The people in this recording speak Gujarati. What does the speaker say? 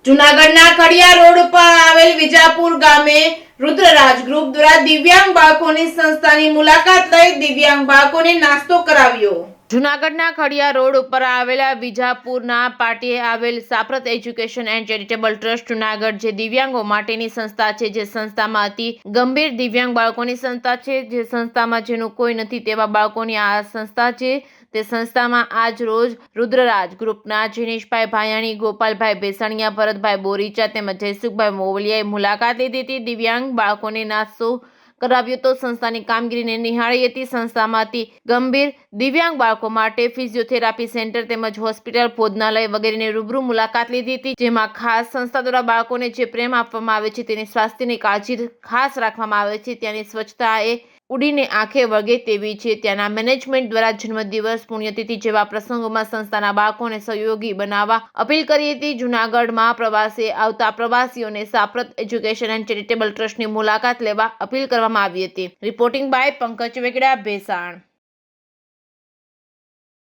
જૂનાગઢના ખડિયા રોડ પર આવેલ વિજાપુર ગામે રુદ્રરાજ ગ્રુપ દ્વારા દિવ્યાંગ બાળકોની સંસ્થાની મુલાકાત લઈ દિવ્યાંગ બાળકોને નાસ્તો કરાવ્યો। જૂનાગઢના ખડિયા રોડ ઉપર આવેલા વિજાપુરના પાટીએ આવેલ Saprat education and charitable trust Junagadh જે દિવ્યાંગો માટેની સંસ્થા છે, જે સંસ્થામાં અતિ ગંભીર દિવ્યાંગ બાળકોની સંસ્થા છે, જે સંસ્થામાં જેનું કોઈ નથી તેવા બાળકોની આ સંસ્થા છે। તે સંસ્થામાં આજ રોજ રુદ્રરાજ ગ્રુપના જીનેશભાઈ ભાયાણી, ગોપાલભાઈ ભેસણિયા, ભરતભાઈ બોરીચા તેમજ જયસુખભાઈ મોવલિયાએ મુલાકાત લીધી હતી। દિવ્યાંગ બાળકોને નાસ્તો કરાવ્યો તો સંસ્થાની કામગીરીને નિહાળી હતી। સંસ્થામાંથી ગંભીર દિવ્યાંગ બાળકો માટે ફિઝિયોથેરાપી સેન્ટર તેમજ હોસ્પિટલ, ભોજનાલય વગેરેની રૂબરૂ મુલાકાત લીધી હતી, જેમાં ખાસ સંસ્થા દ્વારા બાળકોને જે પ્રેમ આપવામાં આવે છે તેની સ્વાસ્થ્યની કાળજી ખાસ રાખવામાં આવે છે। ત્યાંની સ્વચ્છતા એ ઉડીને આંખે વળગે તેવી છે। ત્યાંના મેનેજમેન્ટ દ્વારા જન્મદિવસ, પુણ્યતિથિ જેવા પ્રસંગોમાં સંસ્થાના બાળકોને સહયોગી બનાવવા અપીલ કરી હતી। જૂનાગઢમાં પ્રવાસે આવતા પ્રવાસીઓને સાપ્રત એજ્યુકેશન એન્ડ ચેરિટેબલ ટ્રસ્ટની મુલાકાત લેવા અપીલ કરવામાં આવી હતી। Reporting by Pankaj Vegada, Bhesan.